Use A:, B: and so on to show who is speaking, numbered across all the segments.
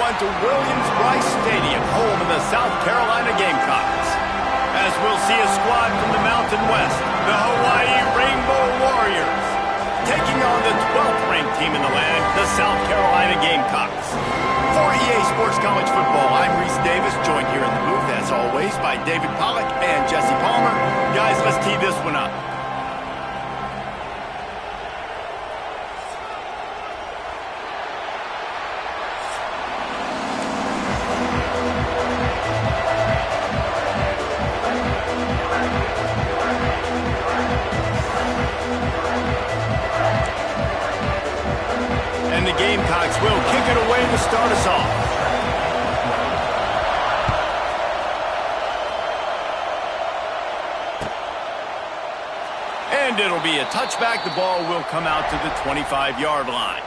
A: everyone to Williams-Brice Stadium, home of the South Carolina Gamecocks. As we'll see a squad from the Mountain West, the Hawaii Rainbow Warriors, taking on the 12th ranked team in the land, the South Carolina Gamecocks. For EA Sports College Football, I'm Reese Davis, joined here in the booth, as always, by David Pollack and Jesse Palmer. Guys, let's tee this one up. And the Gamecocks will kick it away to start us off. And it'll be a touchback. The ball will come out to the 25-yard line.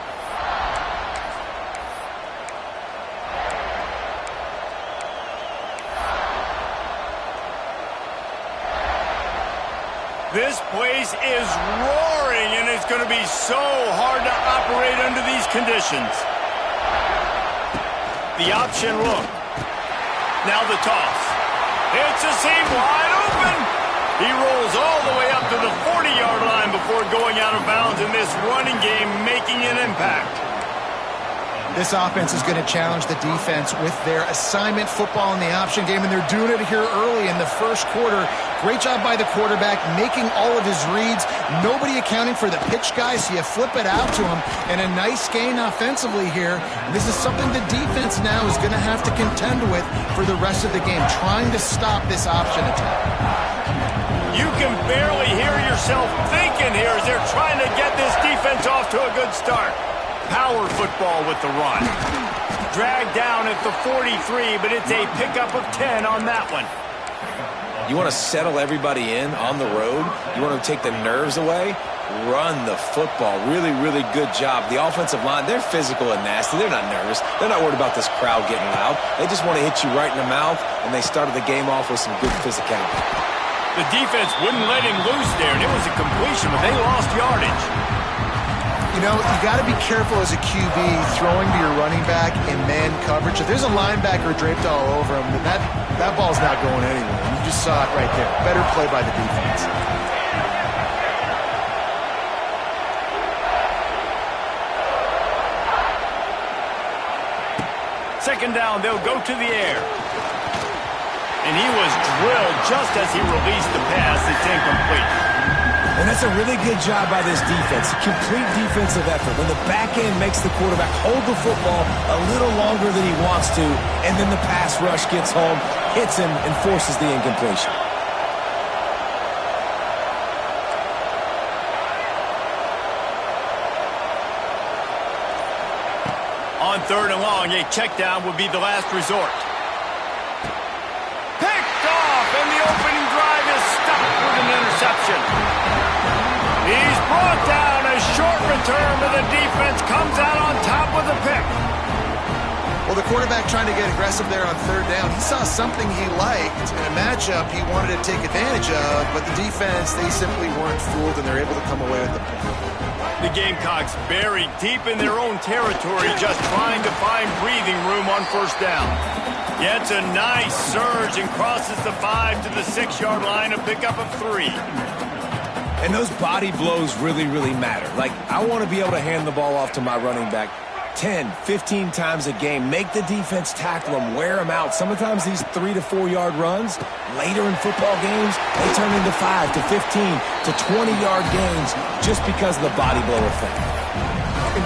A: This place is roaring, and it's going to be so hard to operate under these conditions. The option look. Now the toss. It's a seam wide open. He rolls all the way up to the 40-yard line before going out of bounds in this running game, making an impact.
B: This offense is going to challenge the defense with their assignment football in the option game, and they're doing it here early in the first quarter. Great job by the quarterback, making all of his reads. Nobody accounting for the pitch guy, so you flip it out to him, and a nice gain offensively here. This is something the defense now is going to have to contend with for the rest of the game, trying to stop this option attack.
A: You can barely hear yourself thinking here as they're trying to get this defense off to a good start. Power football with the run. Dragged down at the 43, but it's a pickup of 10 on that one.
C: You want to settle everybody in on the road? You want to take the nerves away? Run the football. Really, really good job. The offensive line, they're physical and nasty. They're not nervous. They're not worried about this crowd getting loud. They just want to hit you right in the mouth, and they started the game off with some good physicality.
A: The defense wouldn't let him loose there, and it was a completion, but they lost yardage.
B: You know, you got to be careful as a QB throwing to your running back in man coverage. If there's a linebacker draped all over him, then that ball's not going anywhere. You just saw it right there. Better play by the defense.
A: Second down, they'll go to the air. And he was drilled just as he released the pass. It's incomplete.
C: And that's a really good job by this defense. Complete defensive effort. When the back end makes the quarterback hold the football a little longer than he wants to, and then the pass rush gets home, hits him, and forces the incompletion.
A: On third and long, a check down would be the last resort. Picked off, and the opening drive is stopped with an interception. He's brought down. A short return, but the defense comes out on top with a pick.
B: Well, the quarterback trying to get aggressive there on third down. He saw something he liked in a matchup he wanted to take advantage of, but the defense, they simply weren't fooled, and they're able to come away with the pick.
A: The Gamecocks buried deep in their own territory, just trying to find breathing room on first down. Gets a nice surge and crosses the 5 to the 6-yard line, a pickup of 3.
C: And those body blows really, really matter. Like, I want to be able to hand the ball off to my running back 10, 15 times a game. Make the defense tackle them, wear them out. Sometimes these 3 to 4 yard runs, later in football games, they turn into 5 to 15 to 20-yard gains just because of the body blow effect.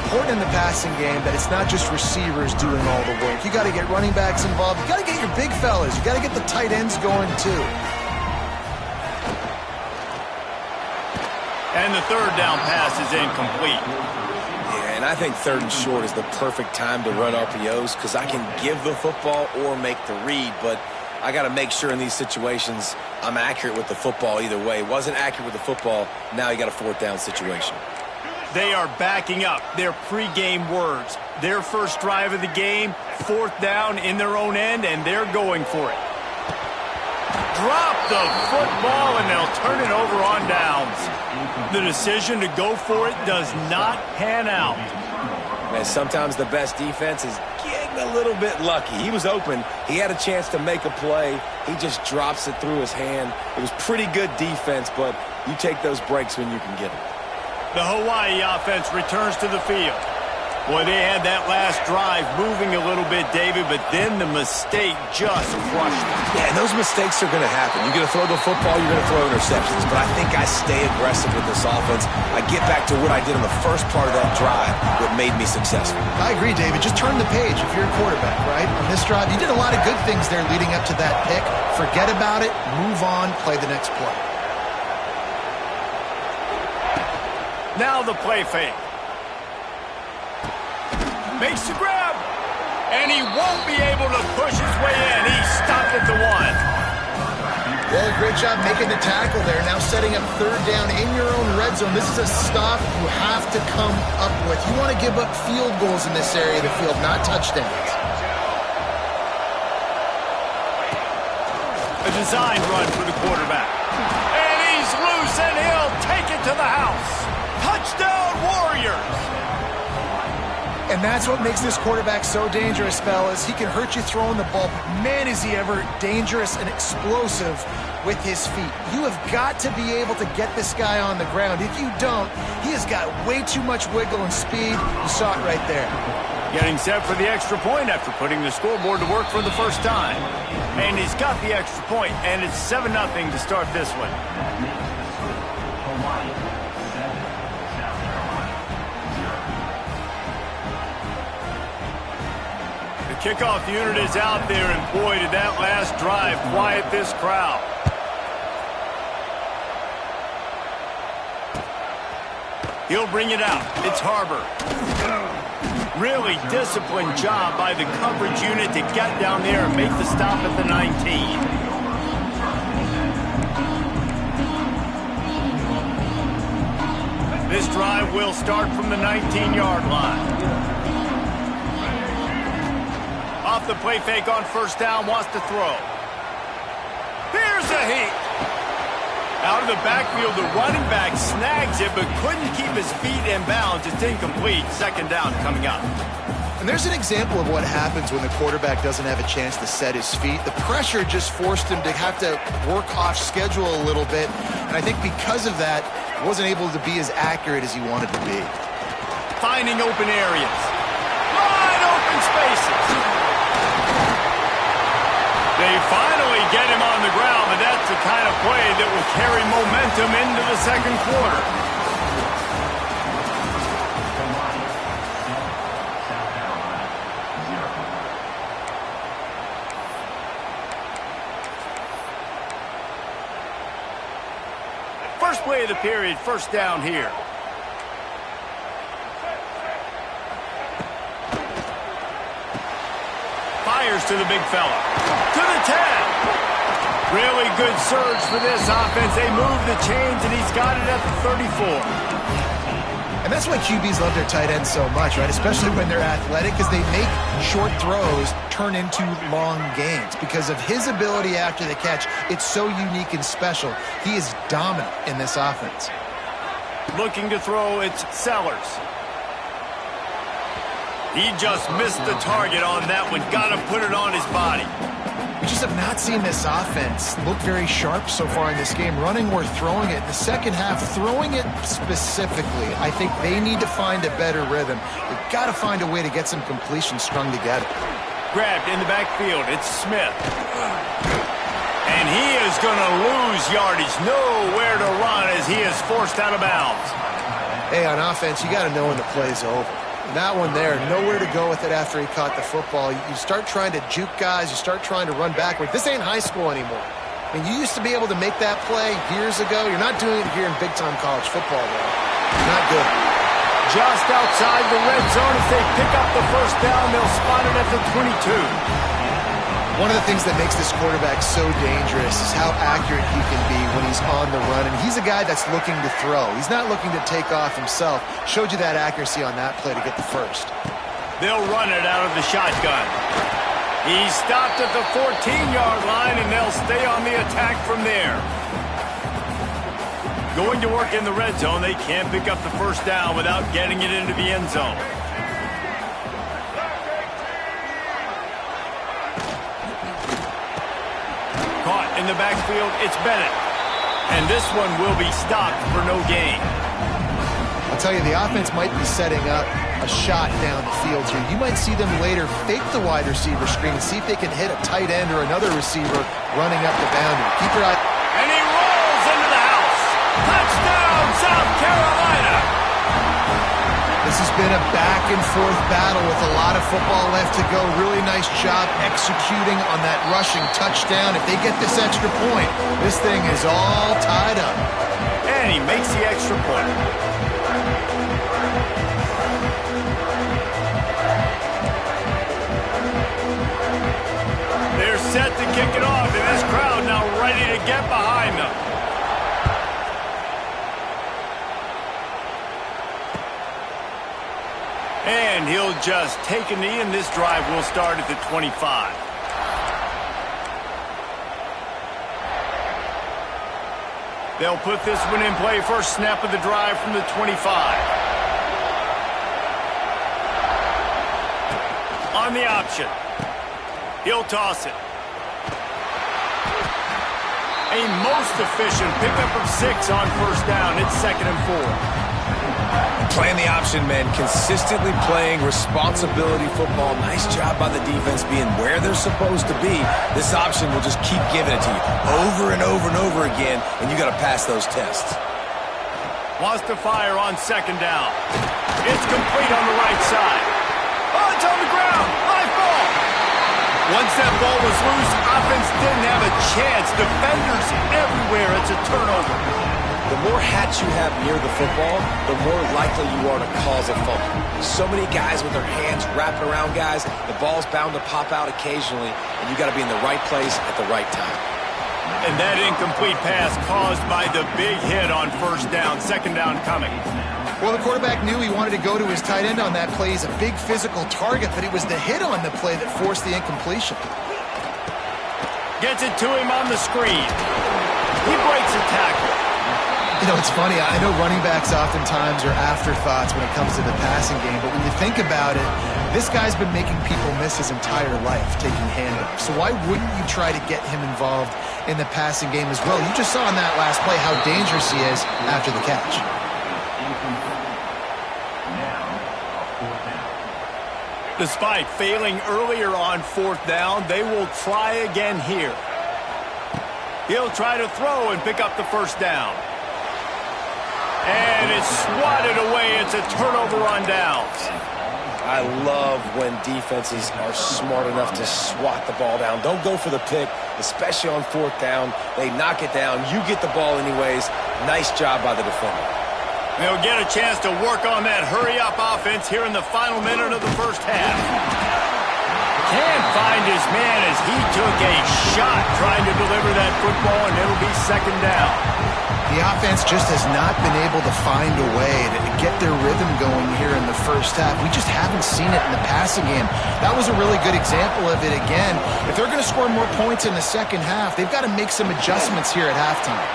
B: Important in the passing game that it's not just receivers doing all the work. You got to get running backs involved. You got to get your big fellas. You got to get the tight ends going too.
A: And the third down pass is incomplete.
C: Yeah, and I think third and short is the perfect time to run RPOs because I can give the football or make the read, but I got to make sure in these situations I'm accurate with the football either way. Wasn't accurate with the football, now you got a fourth down situation.
A: They are backing up their pregame words. Their first drive of the game, fourth down in their own end, and they're going for it. Drop the football, and they'll turn it over on downs. The decision to go for it does not pan out.
C: Man, sometimes the best defense is getting a little bit lucky. He was open. He had a chance to make a play. He just drops it through his hand. It was pretty good defense, but you take those breaks when you can get them.
A: The Hawaii offense returns to the field. Boy, they had that last drive moving a little bit, David, but then the mistake just crushed them.
C: Yeah, and those mistakes are going to happen. You're going to throw the football, you're going to throw interceptions, but I think I stay aggressive with this offense. I get back to what I did on the first part of that drive, what made me successful.
B: I agree, David. Just turn the page if you're a quarterback, right? On this drive, you did a lot of good things there leading up to that pick. Forget about it, move on, play the next play.
A: Now the play fake. Makes the grab, and he won't be able to push his way in. He stopped at the 1.
B: Well, great job making the tackle there. Now setting up third down in your own red zone. This is a stop you have to come up with. You want to give up field goals in this area of the field, not touchdowns.
A: A design run for the quarterback. And he's loose, and he'll take it to the house. Touchdown, Warriors!
B: And that's what makes this quarterback so dangerous, fellas. He can hurt you throwing the ball, but man, is he ever dangerous and explosive with his feet. You have got to be able to get this guy on the ground. If you don't, he has got way too much wiggle and speed. You saw it right there.
A: Getting set for the extra point after putting the scoreboard to work for the first time. And he's got the extra point, and it's 7-0 to start this one. Kickoff unit is out there, and boy, did that last drive quiet this crowd. He'll bring it out. It's Harbor. Really disciplined job by the coverage unit to get down there and make the stop at the 19. This drive will start from the 19-yard line. Off the play fake on first down, wants to throw. Here's a heat. Out of the backfield, the running back snags it, but couldn't keep his feet in bounds. It's incomplete. Second down coming up.
B: And there's an example of what happens when the quarterback doesn't have a chance to set his feet. The pressure just forced him to have to work off schedule a little bit. And I think because of that, he wasn't able to be as accurate as he wanted to be.
A: Finding open areas. Wide open spaces. They finally get him on the ground, but that's the kind of play that will carry momentum into the second quarter. First play of the period, first down here. Fires to the big fella. To the 10. Really good surge for this offense. They move the chains, and he's got it at the 34.
B: And that's why QBs love their tight ends so much, right? Especially when they're athletic, because they make short throws turn into long gains. Because of his ability after the catch, it's so unique and special. He is dominant in this offense.
A: Looking to throw, it's Sellers. He just missed the target on that one. Got to put it on his body.
B: We just have not seen this offense look very sharp so far in this game, running or throwing it. In the second half, throwing it specifically, I think they need to find a better rhythm. They've got to find a way to get some completions strung together.
A: Grabbed in the backfield. It's Smith. And he is going to lose yardage. Nowhere to run as he is forced out of bounds.
B: Hey, on offense, you got to know when the play is over. That one there, nowhere to go with it after he caught the football. You start trying to juke guys. You start trying to run backward. This ain't high school anymore. I mean, you used to be able to make that play years ago. You're not doing it here in big-time college football, though. Not good.
A: Just outside the red zone. If they pick up the first down, they'll spot it at the 22.
B: One of the things that makes this quarterback so dangerous is how accurate he can be when he's on the run. And he's a guy that's looking to throw. He's not looking to take off himself. Showed you that accuracy on that play to get the first.
A: They'll run it out of the shotgun. He stopped at the 14-yard line, and they'll stay on the attack from there. Going to work in the red zone. They can't pick up the first down without getting it into the end zone. In the backfield, it's Bennett. And this one will be stopped for no gain.
B: I'll tell you, the offense might be setting up a shot down the field here. You might see them later fake the wide receiver screen and see if they can hit a tight end or another receiver running up the boundary. Keep your eye.
A: And he rolls into the house. Touchdown, South Carolina.
B: This has been a back-and-forth battle with a lot of football left to go. Really nice job executing on that rushing touchdown. If they get this extra point, this thing is all tied up.
A: And he makes the extra point. They're set to kick it off, and this crowd now ready to get behind them. And he'll just take a knee, and this drive will start at the 25. They'll put this one in play. First snap of the drive from the 25. On the option. He'll toss it. A most efficient pickup of 6 on first down. It's 2nd and 4.
C: Playing the option, man. Consistently playing responsibility football. Nice job by the defense being where they're supposed to be. This option will just keep giving it to you over and over and over again, and you got to pass those tests.
A: Wants to fire on 2nd down. It's complete on the right side. Oh, it's on the ground. Live ball. Once that ball was loose, offense didn't have a chance. Defenders everywhere. It's a turnover.
C: The more hats you have near the football, the more likely you are to cause a fumble. So many guys with their hands wrapping around guys, the ball's bound to pop out occasionally, and you got to be in the right place at the right time.
A: And that incomplete pass caused by the big hit on first down. 2nd down coming.
B: Well, the quarterback knew he wanted to go to his tight end on that play. He's a big physical target, but it was the hit on the play that forced the incompletion.
A: Gets it to him on the screen. He breaks a tackle.
B: You know, it's funny. I know running backs oftentimes are afterthoughts when it comes to the passing game, but when you think about it, this guy's been making people miss his entire life taking handoffs. So why wouldn't you try to get him involved in the passing game as well? You just saw in that last play how dangerous he is after the catch.
A: Despite failing earlier on 4th down, they will try again here. He'll try to throw and pick up the first down. And it's swatted away. It's a turnover on downs.
C: I love when defenses are smart enough to swat the ball down. Don't go for the pick, especially on 4th down. They knock it down. You get the ball anyways. Nice job by the defender.
A: They'll get a chance to work on that hurry-up offense here in the final minute of the first half. Can't find his man as he took a shot trying to deliver that football, and it'll be 2nd down.
B: The offense just has not been able to find a way to get their rhythm going here in the first half. We just haven't seen it in the passing game. That was a really good example of it again. If they're going to score more points in the second half, they've got to make some adjustments here at halftime.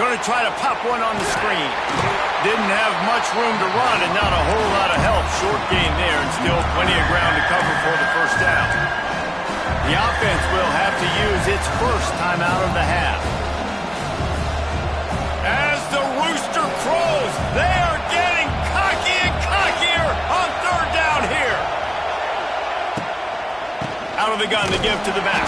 A: Going to try to pop one on the screen. Didn't have much room to run and not a whole lot of help. Short gain there and still plenty of ground to cover for the first down. The offense will have to use its first timeout of the half. As the rooster crows, they are getting cocky and cockier on 3rd down here. Out of the gun to give to the back.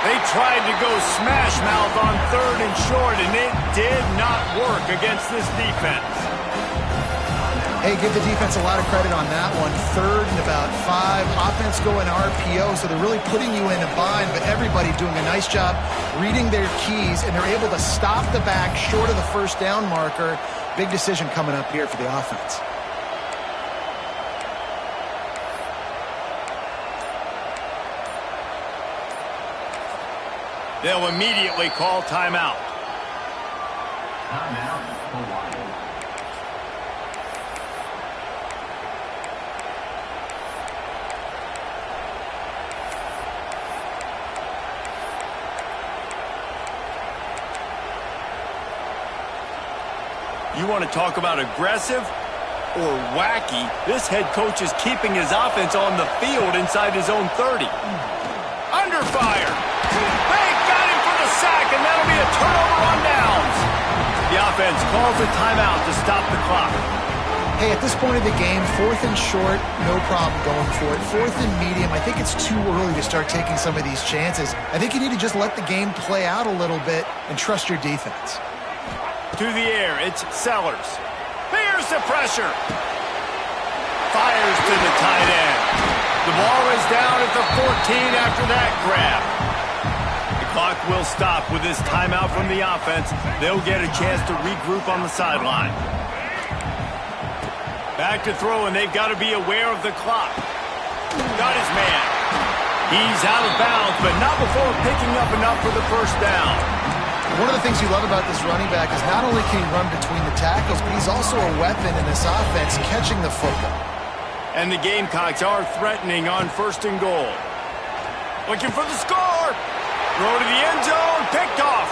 A: They tried to go smash mouth on 3rd and short, and it did not work against this defense.
B: Hey, give the defense a lot of credit on that one. 3rd and about 5. Offense going RPO, so they're really putting you in a bind, but everybody doing a nice job reading their keys, and they're able to stop the back short of the first down marker. Big decision coming up here for the offense.
A: They'll immediately call timeout.
D: Timeout, Hawaii.
A: You want to talk about aggressive or wacky? This head coach is keeping his offense on the field inside his own 30. Under fire. They got him for the sack. defense calls a timeout to stop the clock.
B: Hey, at this point of the game, 4th and short, no problem going for it. 4th and medium, I think it's too early to start taking some of these chances. I think you need to just let the game play out a little bit and trust your defense.
A: To the air, it's Sellers. Bears the pressure. Fires to the tight end. The ball is down at the 14 after that grab. The clock will stop with this timeout from the offense. They'll get a chance to regroup on the sideline. Back to throw, and they've got to be aware of the clock. Got his man. He's out of bounds, but not before picking up enough for the first down.
B: One of the things you love about this running back is not only can he run between the tackles, but he's also a weapon in this offense, catching the football.
A: And the Gamecocks are threatening on 1st and goal. Looking for the score. Throw to the end zone, picked off.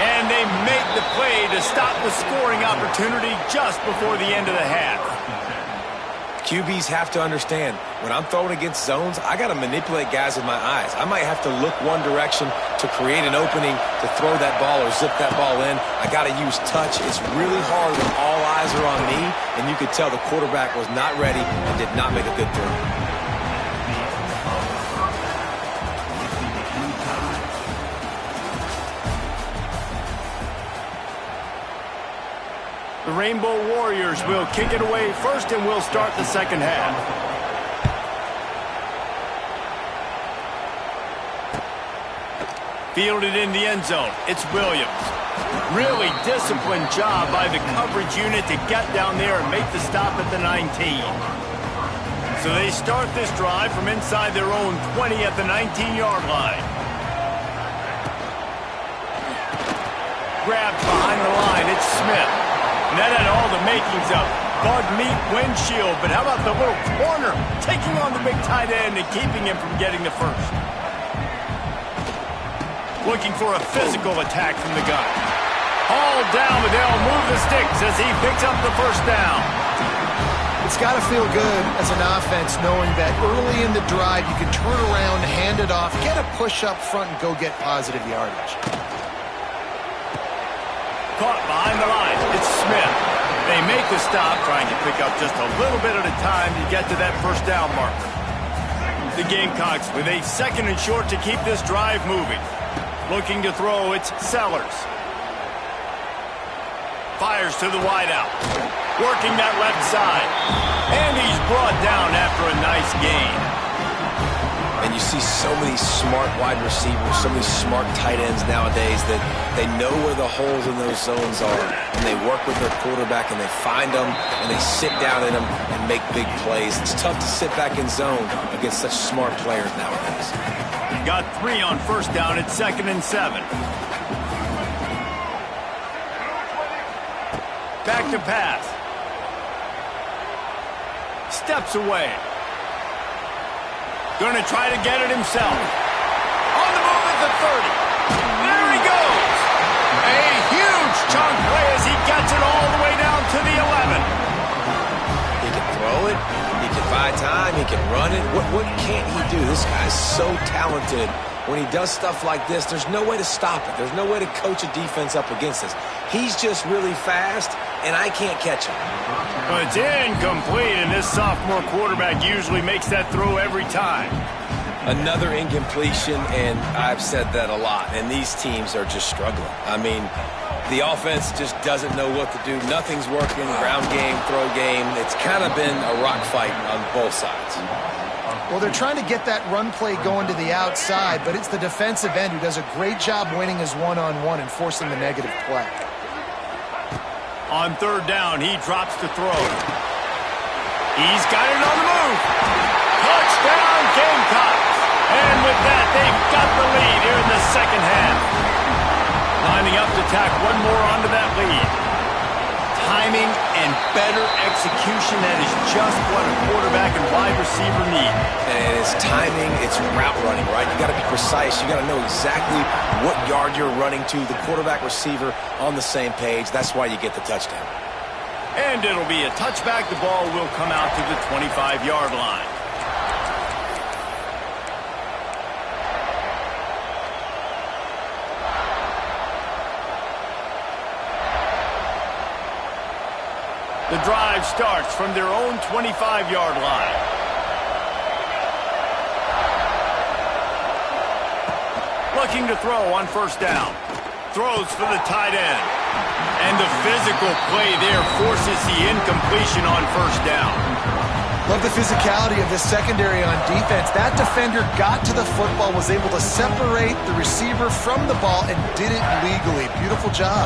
A: And they make the play to stop the scoring opportunity just before the end of the half.
C: QBs have to understand, when I'm throwing against zones, I got to manipulate guys with my eyes. I might have to look one direction to create an opening to throw that ball or zip that ball in. I got to use touch. It's really hard when all eyes are on me, and you could tell the quarterback was not ready and did not make a good throw.
A: The Rainbow Warriors will kick it away first, and we'll start the second half. Fielded in the end zone. It's Williams. Really disciplined job by the coverage unit to get down there and make the stop at the 19. So they start this drive from inside their own 20 at the 19-yard line. Grabbed behind the line. It's Smith. And that had all the makings of bug meat windshield, but how about the little corner taking on the big tight end and keeping him from getting the first? Looking for a physical attack from the gun. Hauled down, but they'll move the sticks as he picks up the first down.
B: It's got to feel good as an offense knowing that early in the drive you can turn around, hand it off, get a push up front, and go get positive yardage.
A: Caught behind the line. It's Smith. They make the stop, trying to pick up just a little bit at a time to get to that first down marker. The Gamecocks with a 2nd and short to keep this drive moving. Looking to throw, it's Sellers. Fires to the wideout. Working that left side. And he's brought down after a nice gain.
C: And you see so many smart wide receivers, so many smart tight ends nowadays that they know where the holes in those zones are, and they work with their quarterback, and they find them, and they sit down in them and make big plays. It's tough to sit back in zone against such smart players nowadays.
A: Got 3 on first down at 2nd and 7. Back to pass. Steps away. Going to try to get it himself. On the move at the 30. There he goes. A huge chunk play as he gets it all the way down to the 11.
C: He can throw it. He can buy time. He can run it. What can't he do? This guy's so talented. When he does stuff like this, there's no way to stop it. There's no way to coach a defense up against this. He's just really fast, and I can't catch him.
A: Well, it's incomplete, and this sophomore quarterback usually makes that throw every time.
C: Another incompletion, and I've said that a lot, and these teams are just struggling. I mean, the offense just doesn't know what to do. Nothing's working, ground game, throw game. It's kind of been a rock fight on both sides.
B: Well, they're trying to get that run play going to the outside, but it's the defensive end who does a great job winning his one-on-one and forcing the negative play.
A: On 3rd down, he drops to throw. He's got it on the move. Touchdown, Gamecocks. And with that, they've got the lead here in the second half. Lining up to tack one more onto that lead. Timing and better execution, that is just what a quarterback and wide receiver need.
C: And it's timing, it's route running, right? You got to be precise. You got to know exactly what yard you're running to. The quarterback receiver on the same page. That's why you get the touchdown.
A: And it'll be a touchback. The ball will come out to the 25-yard line. The drive starts from their own 25-yard line. Looking to throw on first down. Throws for the tight end. And the physical play there forces the incompletion on first down.
B: Love the physicality of this secondary on defense. That defender got to the football, was able to separate the receiver from the ball, and did it legally. Beautiful job.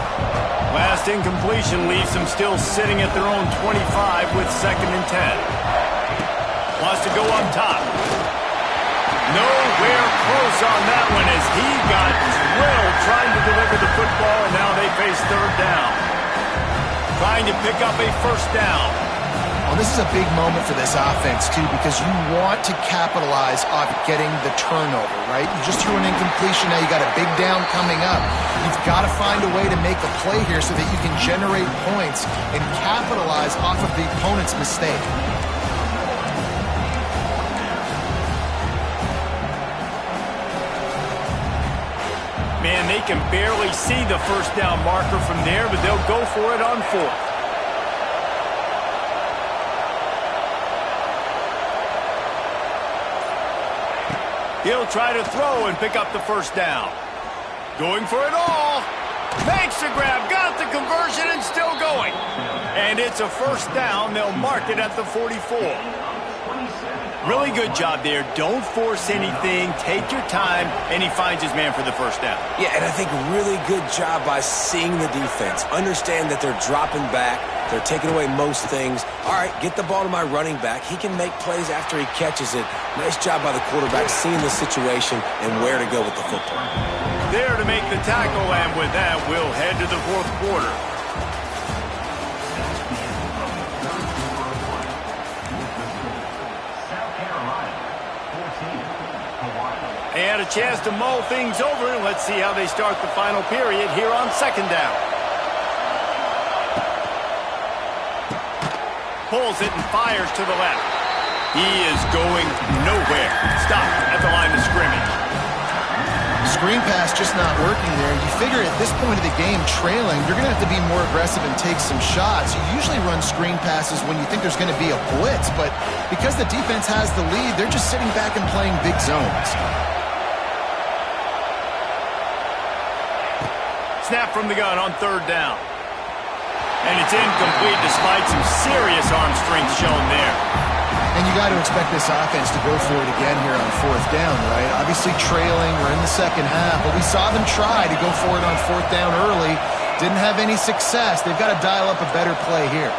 A: Last incompletion leaves them still sitting at their own 25 with 2nd and 10. Wants to go up top. Nowhere close on that one as he got drilled trying to deliver the football, and now they face 3rd down. Trying to pick up a first down.
B: Well, this is a big moment for this offense, too, because you want to capitalize on getting the turnover, right? You just threw an incompletion. Now you got a big down coming up. You've got to find a way to make a play here so that you can generate points and capitalize off of the opponent's mistake.
A: Man, they can barely see the first down marker from there, but they'll go for it on 4th. He'll try to throw and pick up the first down. Going for it all. Makes the grab, got the conversion, and still going. And it's a first down. They'll mark it at the 44. Really good job there. Don't force anything. Take your time, and he finds his man for the first down.
C: Yeah, and I think really good job by seeing the defense. Understand that they're dropping back. They're taking away most things. All right, get the ball to my running back. He can make plays after he catches it. Nice job by the quarterback seeing the situation and where to go with the football.
A: There to make the tackle, and with that, we'll head to the 4th quarter. They had a chance to mull things over, and let's see how they start the final period here on 2nd down. Pulls it and fires to the left. He is going nowhere. Stop at the line of scrimmage.
B: Screen pass just not working there. You figure at this point of the game, trailing, you're going to have to be more aggressive and take some shots. You usually run screen passes when you think there's going to be a blitz, but because the defense has the lead, they're just sitting back and playing big zones.
A: Snap from the gun on 3rd down. And it's incomplete despite some serious arm strength shown there.
B: And you got to expect this offense to go for it again here on 4th down, right? Obviously trailing, we're in the 2nd half, but we saw them try to go for it on 4th down early. Didn't have any success. They've got to dial up a better play here.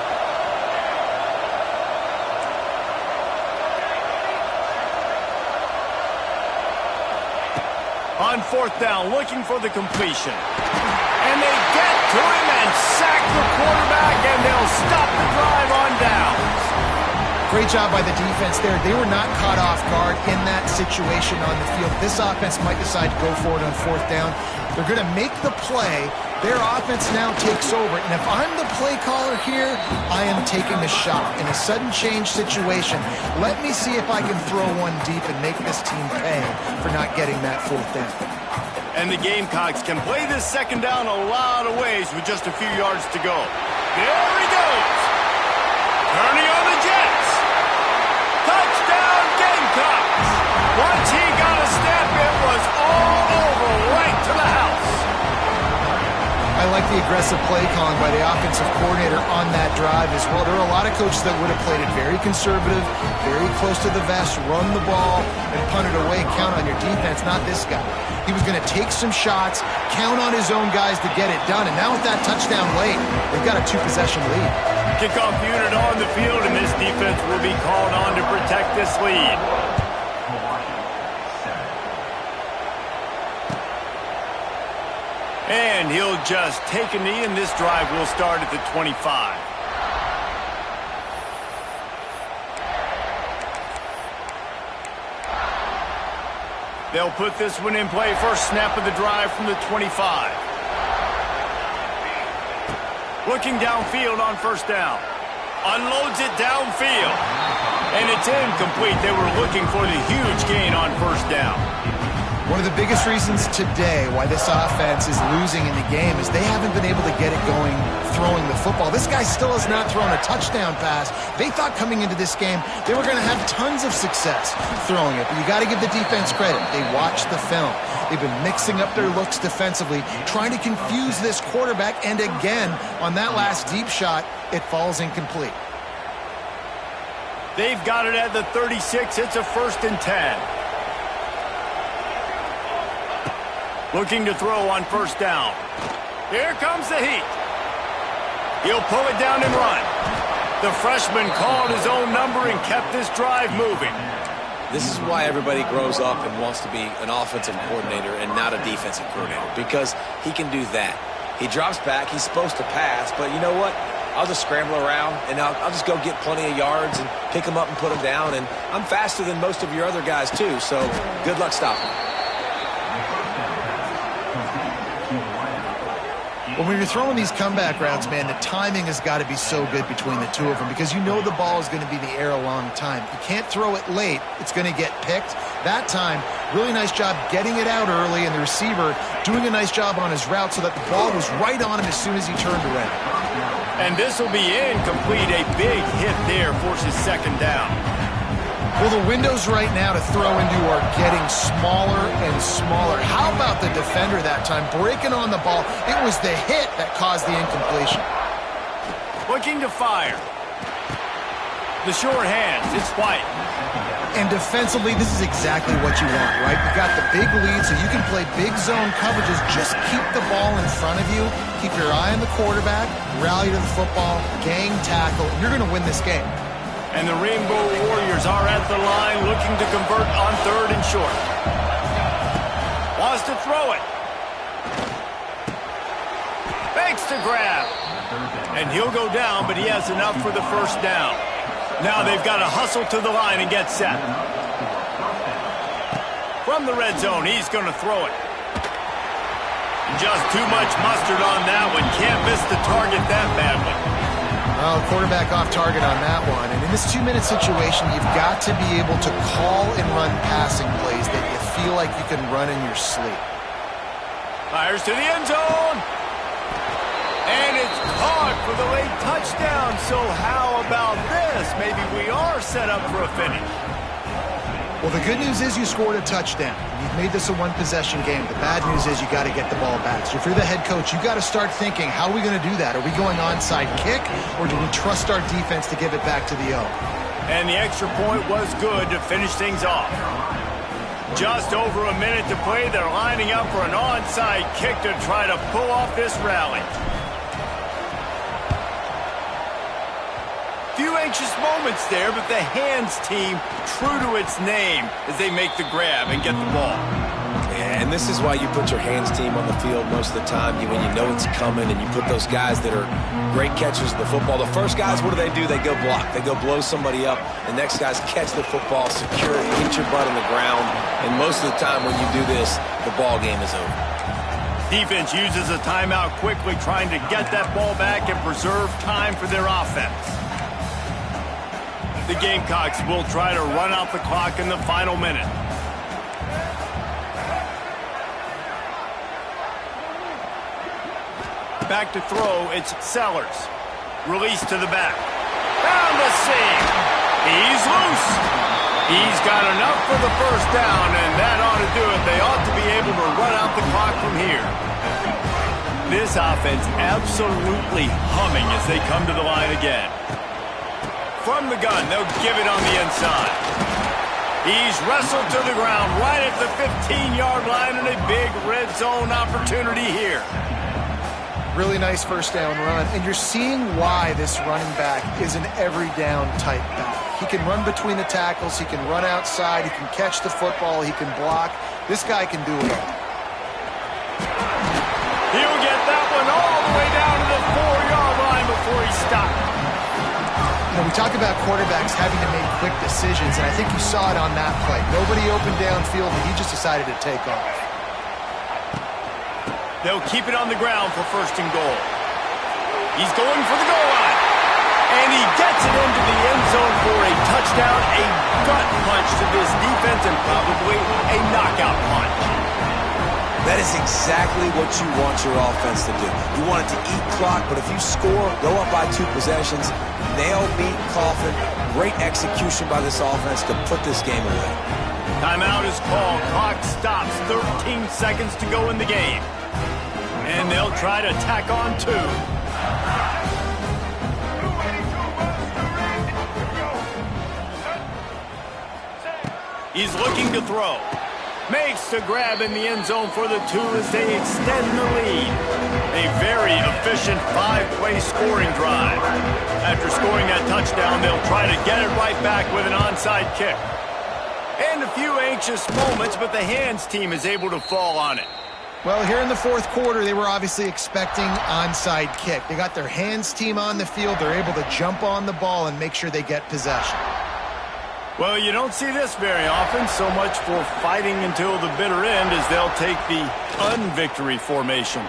A: On 4th down, looking for the completion. And they get to him and sack the quarterback, and they'll stop the drive on downs.
B: Great job by the defense there. They were not caught off guard in that situation on the field. This offense might decide to go for it on 4th down. They're going to make the play. Their offense now takes over. And if I'm the play caller here, I am taking a shot in a sudden change situation. Let me see if I can throw one deep and make this team pay for not getting that 4th down.
A: And the Gamecocks can play this 2nd down a lot of ways with just a few yards to go. There he goes. Turning on the Jets. Touchdown Gamecocks. Once he got a step, it was all over right to the house.
B: I like the aggressive play calling by the offensive coordinator on that drive as well. There are a lot of coaches that would have played it very conservative, very close to the vest, run the ball, and punt it away, count on your defense, not this guy. He was going to take some shots, count on his own guys to get it done, and now with that touchdown late, they've got a 2-possession lead.
A: Kickoff unit on the field, and this defense will be called on to protect this lead. And he'll just take a knee, and this drive will start at the 25. They'll put this one in play. First snap of the drive from the 25. Looking downfield on first down. Unloads it downfield. And it's incomplete. They were looking for the huge gain on first down.
B: One of the biggest reasons today why this offense is losing in the game is they haven't been able to get it going throwing the football. This guy still has not thrown a touchdown pass. They thought coming into this game they were going to have tons of success throwing it, but you got to give the defense credit. They watched the film. They've been mixing up their looks defensively, trying to confuse this quarterback, and again, on that last deep shot, it falls incomplete.
A: They've got it at the 36. It's a 1st and 10. Looking to throw on 1st down. Here comes the heat. He'll pull it down and run. The freshman called his own number and kept this drive moving.
C: This is why everybody grows up and wants to be an offensive coordinator and not a defensive coordinator, because he can do that. He drops back. He's supposed to pass, but you know what? I'll just scramble around, and I'll just go get plenty of yards and pick them up and put them down, and I'm faster than most of your other guys, too, so good luck stopping.
B: Well, when you're throwing these comeback routes, man, the timing has got to be so good between the two of them because you know the ball is going to be in the air a long time. You can't throw it late. It's going to get picked. That time, really nice job getting it out early, and the receiver doing a nice job on his route so that the ball was right on him as soon as he turned around.
A: And this will be incomplete. A big hit there forces 2nd down.
B: Well, the windows right now to throw into are getting smaller and smaller. How about the defender that time breaking on the ball? It was the hit that caused the incompletion.
A: Looking to fire. The short hands. It's White.
B: And defensively, this is exactly what you want, right? You got the big lead, so you can play big zone coverages. Just keep the ball in front of you. Keep your eye on the quarterback. Rally to the football. Gang tackle. You're going to win this game.
A: And the Rainbow Warriors are at the line looking to convert on 3rd and short. Wants to throw it. Fakes to grab. And he'll go down, but he has enough for the 1st down. Now they've got to hustle to the line and get set. From the red zone, he's going to throw it. Just too much mustard on that one. Can't miss the target that badly.
B: Well, quarterback off target on that one. And in this 2-minute situation, you've got to be able to call and run passing plays that you feel like you can run in your sleep.
A: Fires to the end zone. And it's caught for the late touchdown. So how about this? Maybe we are set up for a finish.
B: Well, the good news is you scored a touchdown. You've made this a one-possession game. The bad news is you got to get the ball back. So if you're the head coach, you got to start thinking, how are we going to do that? Are we going onside kick, or do we trust our defense to give it back to the O?
A: And the extra point was good to finish things off. Just over a minute to play. They're lining up for an onside kick to try to pull off this rally. Few anxious moments there, but the hands team true to its name as they make the grab and get the ball.
C: Yeah, and this is why you put your hands team on the field most of the time when you know it's coming, and you put those guys that are great catchers of the football. The first guys, what do? They go block. They go blow somebody up. The next guys catch the football, secure it, get your butt on the ground, and most of the time when you do this, the ball game is over.
A: Defense uses a timeout quickly, trying to get that ball back and preserve time for their offense. The Gamecocks will try to run out the clock in the final minute. Back to throw, it's Sellers. Release to the back. Down the seam. He's loose. He's got enough for the 1st down, and that ought to do it. They ought to be able to run out the clock from here. This offense absolutely humming as they come to the line again. From the gun, they'll give it on the inside. He's wrestled to the ground right at the 15-yard line, and a big red zone opportunity here.
B: Really nice 1st down run, and you're seeing why this running back is an every down type back. He can run between the tackles, he can run outside, he can catch the football, he can block. This guy can do it all.
A: He'll get that one all the way down to the 4-yard line before he stopped.
B: You know, we talk about quarterbacks having to make quick decisions, and I think you saw it on that play. Nobody opened downfield, and he just decided to take off.
A: They'll keep it on the ground for 1st and goal. He's going for the goal line. And he gets it into the end zone for a touchdown, a gut punch to this defense, and probably a knockout punch.
C: That is exactly what you want your offense to do. You want it to eat clock, but if you score, go up by 2 possessions, nail, meet, coffin. Great execution by this offense to put this game away.
A: Timeout is called. Clock stops. 13 seconds to go in the game. And they'll try to tack on 2. He's looking to throw. Makes the grab in the end zone for the 2 as they extend the lead. A very efficient 5-play scoring drive. After scoring that touchdown, they'll try to get it right back with an onside kick. And a few anxious moments, but the hands team is able to fall on it.
B: Well, here in the fourth quarter, they were obviously expecting onside kick. They got their hands team on the field. They're able to jump on the ball and make sure they get possession.
A: Well, you don't see this very often. So much for fighting until the bitter end as they'll take the unvictory formation.